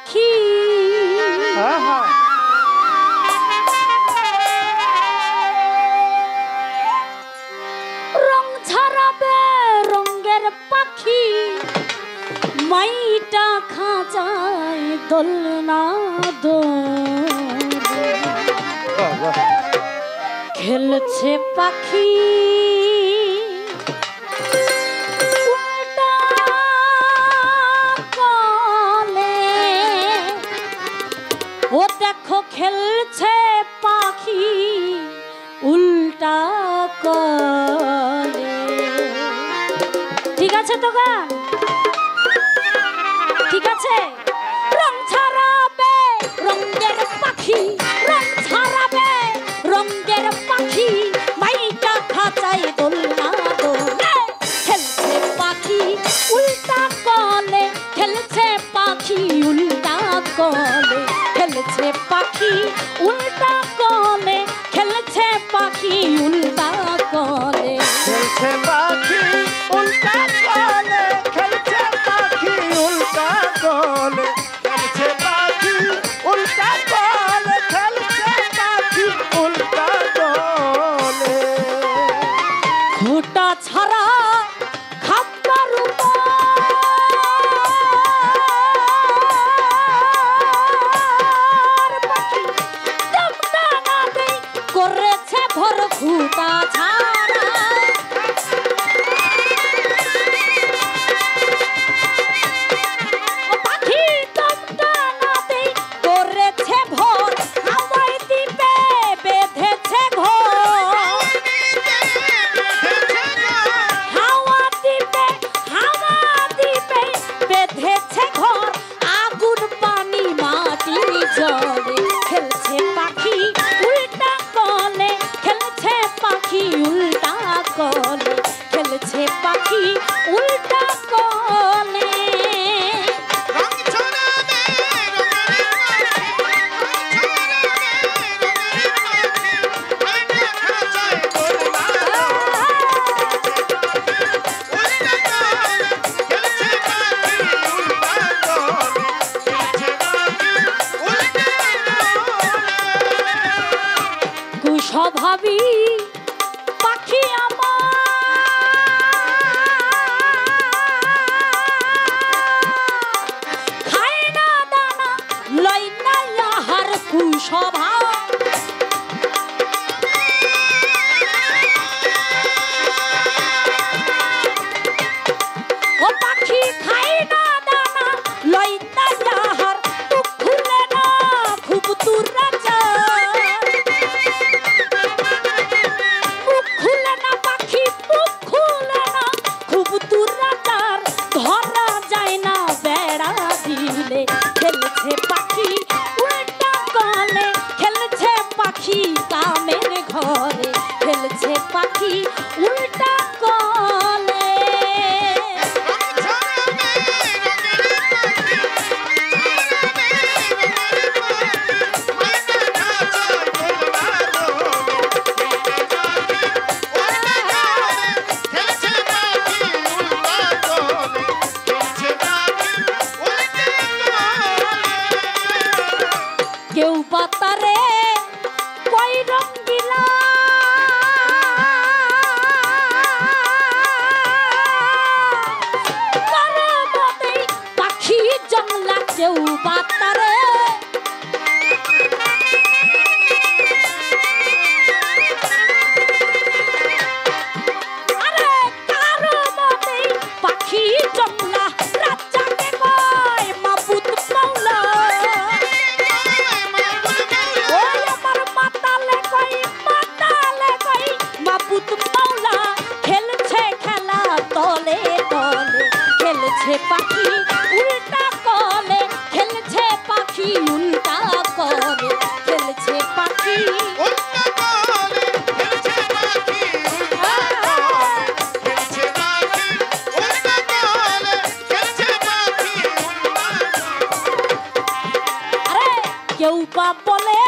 পাখি রং ঝরাবে রঙের পাখি মাইটা খাঁচায় দোলনা খেলছে পাখি উল্টা কলে ও দেখো খেলছে পাখি উল্টা কলে ঠিক আছে তো গান ঠিক আছে রং ছাড়াবে রঙের পাখি রং ছাড়াবে রঙের পাখি মাইটা খাঁচায় দোলনা দোলে খেলছে পাখি উল্টা কলে খেলছে পাখি উল্টা কলে খেলছে পাখি উল্টা কলে খেলছে পাখি উল্টা কলে খেলছে পাখি উল্টা কলে খেলছে পাখি উল্টা কলে খেলছে পাখি উল্টা কলে খেলছে পাখি উল্টা কলে ঘোটা ছাড়া খাবার পাখি দমটা না দেই করেছে ভর ঘুটা ছাড়া পাখি দমটা না দেই করেছে ভর হাওয়ায় দিবে বেঁধেছে ঘর হাওয়া দিবে বেঁধেছে ঘর আগুন পানি মাটি জলে খেলছে পাখি উল্টা কলে খেলছে পাখি উল্টা কলে খেলছে পাখি উল্টা কলে কুস্বভাবী পাখি আমার খায় না দানা লয় না আহার কুস্বভাব ও পাখি খায় না দানা লয় না আহার মুখ খুলে না খুব তুরা খেলছে পাখি উল্টা কলে খেলছে পাখি কামের ঘরে খেলছে পাখি উল্টা কলে কেউ পাতারে কই রঙ্গিলা পাখি জংলা কেউ পাতারে আরে কারো মতে পাখি জংলা রাজাকে কয় মাবুদ মাওলা খেলছে খেলা তলে তলে খেলছে পাখি উল্টা কলে খেলছে পাখি উল্টা কলে খেলছে পাখি কেউ বা বলে